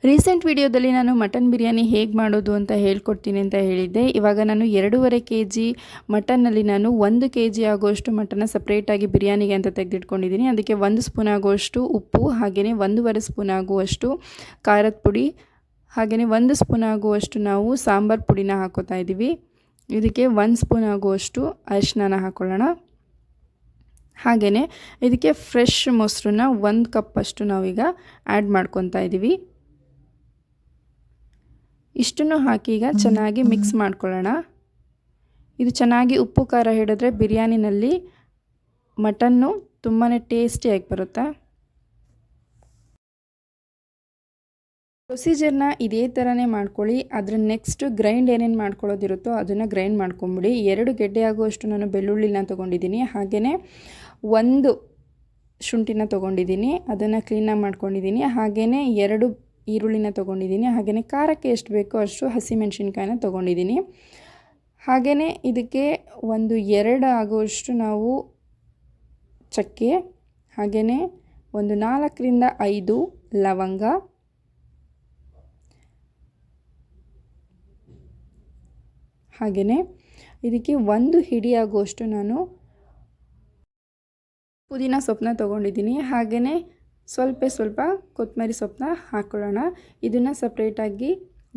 Recent ವಿಡಿಯೋದಲ್ಲಿ ನಾನು mutton biryani ಹೇಗೆ ಮಾಡೋದು ಅಂತ ಹೇಳ್ಕೊಡ್ತೀನಿ ಅಂತ ಹೇಳಿದ್ದೆ. ಇವಾಗ ನಾನು 2.5 kg ಮಟನ್ನಲ್ಲಿ ನಾನು 1 kg ಆಗುವಷ್ಟು ಮಟನ್ನ ಸಪ್ರೇಟಾಗಿ ಬಿರಿಯಾನಿಗೆ ಅಂತ ತೆಗೆದಿಟ್ಕೊಂಡಿದ್ದೀನಿ. ಅದಕ್ಕೆ 1 ಸ್ಪೂನ್ ಆಗುವಷ್ಟು ಉಪ್ಪು, ಹಾಗೆಯೇ 1.5 ಸ್ಪೂನ್ ಆಗುವಷ್ಟು ಖಾರದ ಪುಡಿ, ಹಾಗೆಯೇ 1 ಸ್ಪೂನ್ ಆಗುವಷ್ಟು ನಾವು ಸಾಂಬಾರು ಪುಡಿನ ಹಾಕೋತಾ ಇದ್ದೀವಿ. ಇದಕ್ಕೆ 1 ಸ್ಪೂನ್ ಆಗುವಷ್ಟು ಅರಿಶಿನ ಹಾಕೊಳ್ಳೋಣ. ಹಾಗೆಯೇ ಇದಕ್ಕೆ ಫ್ರೆಶ್ ಮೊಸರನ್ನ 1 ಕಪ್ ಅಷ್ಟು ನಾವೀಗ ಆ್ಯಡ್ ಮಾಡ್ಕೊತಾ ಇದ್ದೀವಿ. ಇಷ್ಟನ್ನು ಹಾಕಿ ಈಗ ಚೆನ್ನಾಗಿ ಮಿಕ್ಸ್ ಮಾಡ್ಕೊಳ್ಳೋಣ. ಇದು ಚೆನ್ನಾಗಿ ಉಪ್ಪು ಖಾರ ಹಿಡಿದ್ರೆ ಬಿರಿಯಾನಿನಲ್ಲಿ ಮಟನ್ನು ತುಂಬಾ ಟೇಸ್ಟಿಯಾಗಿ ಬರುತ್ತೆ. ಪ್ರೊಸೀಜರ್ನ ಇದೇ ಥರನೇ ಮಾಡ್ಕೊಳ್ಳಿ. ಅದರ ನೆಕ್ಸ್ಟ್ ಗ್ರೈಂಡ್ ಏನೇನು ಮಾಡ್ಕೊಳ್ಳೋದಿರುತ್ತೋ ಅದನ್ನು ಗ್ರೈಂಡ್ ಮಾಡ್ಕೊಂಬಿಡಿ. 2 ಗೆಡ್ಡೆ ಆಗುವಷ್ಟು ನಾನು ಬೆಳ್ಳುಳ್ಳಿನ ತೊಗೊಂಡಿದ್ದೀನಿ. ಹಾಗೆಯೇ 1 ಶುಂಠಿನ ತೊಗೊಂಡಿದ್ದೀನಿ, ಅದನ್ನು ಕ್ಲೀನಾಗಿ ಮಾಡ್ಕೊಂಡಿದ್ದೀನಿ. ಹಾಗೆಯೇ 2 ಈರುಳ್ಳಿನ ತೊಗೊಂಡಿದ್ದೀನಿ. ಹಾಗೆಯೇ ಖಾರಕ್ಕೆ ಎಷ್ಟು ಬೇಕೋ ಅಷ್ಟು ಹಸಿಮೆಣಸಿನ್ಕಾಯಿನ ತೊಗೊಂಡಿದ್ದೀನಿ. ಹಾಗೆಯೇ ಇದಕ್ಕೆ 2 ಆಗುವಷ್ಟು ನಾವು ಚಕ್ಕೆ, ಹಾಗೆಯೇ 4 ರಿಂದ 5 ಲವಂಗ, ಹಾಗೆಯೇ ಇದಕ್ಕೆ 1 ಹಿಡಿ ಆಗುವಷ್ಟು ನಾನು ಪುದೀನ ಸೊಪ್ಪನ್ನ ತೊಗೊಂಡಿದ್ದೀನಿ. ಹಾಗೆಯೇ ಸ್ವಲ್ಪ ಕೊತ್ತಂಬರಿ ಸೊಪ್ಪನ್ನ ಹಾಕ್ಕೊಳ್ಳೋಣ. ಇದನ್ನು ಸಪ್ರೇಟಾಗಿ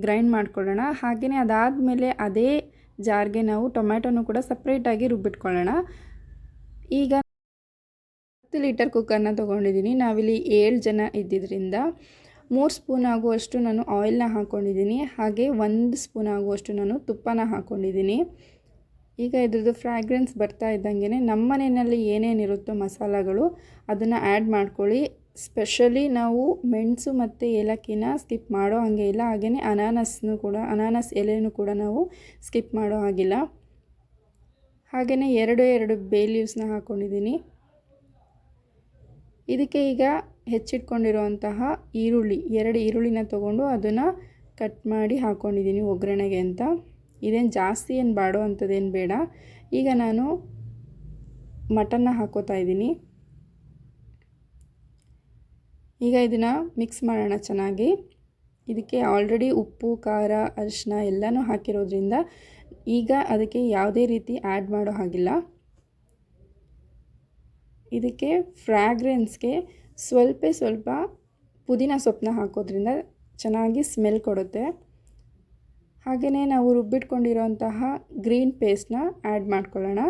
ಗ್ರೈಂಡ್ ಮಾಡ್ಕೊಳ್ಳೋಣ. ಹಾಗೆಯೇ ಅದಾದಮೇಲೆ ಅದೇ ಜಾರ್ಗೆ ನಾವು ಟೊಮ್ಯಾಟೊನೂ ಕೂಡ ಸಪ್ರೇಟಾಗಿ ರುಬ್ಬಿಟ್ಕೊಳ್ಳೋಣ. ಈಗ 10 ಲೀಟರ್ ಕುಕ್ಕರ್ನ ತೊಗೊಂಡಿದ್ದೀನಿ. ನಾವಿಲ್ಲಿ 7 ಜನ ಇದ್ದಿದ್ದರಿಂದ 3 ಸ್ಪೂನ್ ಆಗುವಷ್ಟು ನಾನು ಆಯಿಲ್ನ ಹಾಕ್ಕೊಂಡಿದ್ದೀನಿ. ಹಾಗೆ 1 ಸ್ಪೂನ್ ಆಗುವಷ್ಟು ನಾನು ತುಪ್ಪನ ಹಾಕ್ಕೊಂಡಿದ್ದೀನಿ. ಈಗ ಇದ್ರದ್ದು ಫ್ರ್ಯಾಗ್ರೆನ್ಸ್ ಬರ್ತಾ ಇದ್ದಂಗೆ ನಮ್ಮ ಮನೆಯಲ್ಲಿ ಏನೇನಿರುತ್ತೋ ಮಸಾಲೆಗಳು ಅದನ್ನು ಆ್ಯಡ್ ಮಾಡ್ಕೊಳ್ಳಿ. ಸ್ಪೆಷಲಿ ನಾವು ಮೆಣಸು ಮತ್ತು ಏಲಕ್ಕಿನ ಸ್ಕಿಪ್ ಮಾಡೋ ಹಾಗೆ ಇಲ್ಲ. ಹಾಗೆಯೇ ಅನಾನಸ್ ಎಲೆನೂ ಕೂಡ ನಾವು ಸ್ಕಿಪ್ ಮಾಡೋ ಹಾಗಿಲ್ಲ. ಹಾಗೆಯೇ 2 ಬೇ ಲೀವ್ಸ್ನ ಹಾಕ್ಕೊಂಡಿದ್ದೀನಿ. ಇದಕ್ಕೆ ಈಗ ಹೆಚ್ಚಿಟ್ಕೊಂಡಿರುವಂತಹ 2 ಈರುಳ್ಳಿನ ತೊಗೊಂಡು ಅದನ್ನು ಕಟ್ ಮಾಡಿ ಹಾಕ್ಕೊಂಡಿದ್ದೀನಿ ಒಗ್ಗರಣೆಗೆ ಅಂತ. ಇದೇನು ಜಾಸ್ತಿ ಏನು ಬಾಡೋ ಅಂಥದ್ದೇನು ಬೇಡ. ಈಗ ನಾನು ಮಟನ್ನ ಹಾಕೋತಾ ಇದ್ದೀನಿ. ಈಗ ಇದನ್ನು ಮಿಕ್ಸ್ ಮಾಡೋಣ ಚೆನ್ನಾಗಿ. ಇದಕ್ಕೆ ಆಲ್ರೆಡಿ ಉಪ್ಪು, ಖಾರ, ಅರಿಶಿನ ಎಲ್ಲನೂ ಹಾಕಿರೋದ್ರಿಂದ ಈಗ ಅದಕ್ಕೆ ಯಾವುದೇ ರೀತಿ ಆ್ಯಡ್ ಮಾಡೋ ಹಾಗಿಲ್ಲ. ಇದಕ್ಕೆ ಫ್ರ್ಯಾಗ್ರೆನ್ಸ್ಗೆ ಸ್ವಲ್ಪ ಪುದೀನ ಸೊಪ್ಪನ್ನ ಹಾಕೋದ್ರಿಂದ ಚೆನ್ನಾಗಿ ಸ್ಮೆಲ್ ಕೊಡುತ್ತೆ. ಹಾಗೆಯೇ ನಾವು ರುಬ್ಬಿಟ್ಕೊಂಡಿರೋಂತಹ ಗ್ರೀನ್ ಪೇಸ್ಟ್ನ ಆ್ಯಡ್ ಮಾಡ್ಕೊಳ್ಳೋಣ.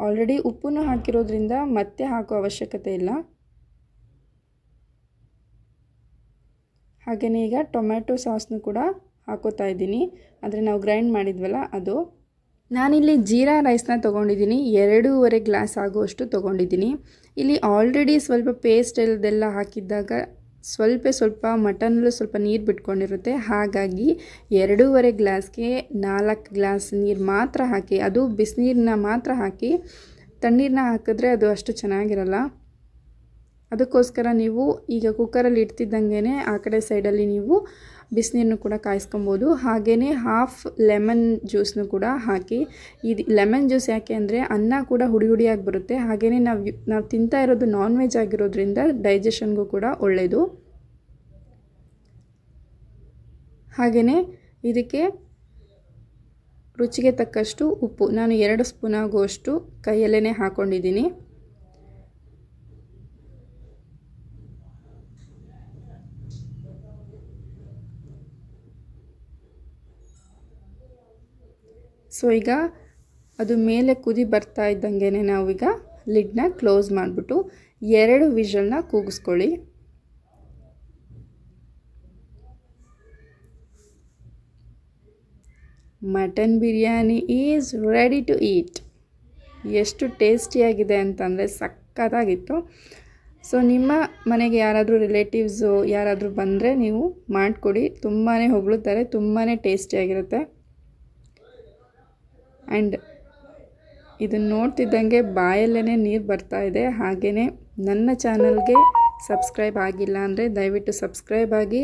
ಆಲ್ರೆಡಿ ಉಪ್ಪನ್ನು ಹಾಕಿರೋದ್ರಿಂದ ಮತ್ತೆ ಹಾಕೋ ಅವಶ್ಯಕತೆ ಇಲ್ಲ. ಹಾಗೆಯೇ ಈಗ ಟೊಮ್ಯಾಟೊ ಸಾಸ್ನು ಕೂಡ ಹಾಕೋತಾ ಇದ್ದೀನಿ. ಅಂದರೆ ನಾವು ಗ್ರೈಂಡ್ ಮಾಡಿದ್ವಲ್ಲ ಅದು. ನಾನಿಲ್ಲಿ ಜೀರಾ ರೈಸ್ನ ತೊಗೊಂಡಿದ್ದೀನಿ. 2.5 ಗ್ಲಾಸ್ ಆಗುವಷ್ಟು ತೊಗೊಂಡಿದ್ದೀನಿ. ಇಲ್ಲಿ ಆಲ್ರೆಡಿ ಸ್ವಲ್ಪ ಪೇಸ್ಟ್ ಎಲ್ಲದೆಲ್ಲ ಹಾಕಿದ್ದಾಗ ಸ್ವಲ್ಪ ಮಟನಲ್ಲೂ ಸ್ವಲ್ಪ ನೀರು ಬಿಟ್ಕೊಂಡಿರುತ್ತೆ. ಹಾಗಾಗಿ 2.5 ಗ್ಲಾಸ್ಗೆ 4 ಗ್ಲಾಸ್ ನೀರು ಮಾತ್ರ ಹಾಕಿ, ಅದು ಬಿಸಿನೀರನ್ನ ಮಾತ್ರ ಹಾಕಿ. ತಣ್ಣೀರನ್ನ ಹಾಕಿದ್ರೆ ಅದು ಅಷ್ಟು ಚೆನ್ನಾಗಿರಲ್ಲ. ಅದಕ್ಕೋಸ್ಕರ ನೀವು ಈಗ ಕುಕ್ಕರಲ್ಲಿ ಇಡ್ತಿದ್ದಂಗೆ ಆ ಕಡೆ ಸೈಡಲ್ಲಿ ನೀವು ಬಿಸಿನೀರನ್ನು ಕೂಡ ಕಾಯಿಸ್ಕೊಬೋದು. ಹಾಗೆಯೇ ಹಾಫ್ ಲೆಮನ್ ಜ್ಯೂಸನ್ನು ಕೂಡ ಹಾಕಿ. ಇದು ಲೆಮನ್ ಜ್ಯೂಸ್ ಯಾಕೆ ಅಂದರೆ ಅನ್ನ ಕೂಡ ಹುಡಿಯಾಗಿ ಬರುತ್ತೆ. ಹಾಗೆಯೇ ನಾವು ತಿಂತಾ ಇರೋದು ನಾನ್ ವೆಜ್ ಆಗಿರೋದ್ರಿಂದ ಡೈಜೆಷನ್ಗೂ ಕೂಡ ಒಳ್ಳೆಯದು. ಹಾಗೆಯೇ ಇದಕ್ಕೆ ರುಚಿಗೆ ತಕ್ಕಷ್ಟು ಉಪ್ಪು ನಾನು 2 ಸ್ಪೂನ್ ಆಗುವಷ್ಟು ಕೈಯಲ್ಲೇ ಹಾಕ್ಕೊಂಡಿದ್ದೀನಿ. ಸೊ ಈಗ ಅದು ಮೇಲೆ ಕುದಿ ಬರ್ತಾ ಇದ್ದಂಗೆ ನಾವೀಗ ಲಿಡ್ನ ಕ್ಲೋಸ್ ಮಾಡಿಬಿಟ್ಟು 2 ವಿಷಲ್ನ ಕೂಗಿಸ್ಕೊಳ್ಳಿ. Mutton biryani is ready to eat. ಎಷ್ಟು ಟೇಸ್ಟಿಯಾಗಿದೆ ಅಂತಂದರೆ ಸಕ್ಕತ್ತಾಗಿತ್ತು. ಸೊ ನಿಮ್ಮ ಮನೆಗೆ ಯಾರಾದರೂ ರಿಲೇಟಿವ್ಸು ಯಾರಾದರೂ ಬಂದರೆ ನೀವು ಮಾಡಿಕೊಡಿ. ತುಂಬಾ ಹೊಗಳುತ್ತಾರೆ, ತುಂಬಾ ಟೇಸ್ಟಿಯಾಗಿರುತ್ತೆ. ಆ್ಯಂಡ್ ಇದನ್ನು ನೋಡ್ತಿದ್ದಂಗೆ ಬಾಯಲ್ಲೇ ನೀರು ಬರ್ತಾ ಇದೆ. ಹಾಗೆಯೇ ನನ್ನ ಚಾನಲ್ಗೆ ಸಬ್ಸ್ಕ್ರೈಬ್ ಆಗಿಲ್ಲ ಅಂದರೆ ದಯವಿಟ್ಟು ಸಬ್ಸ್ಕ್ರೈಬ್ ಆಗಿ.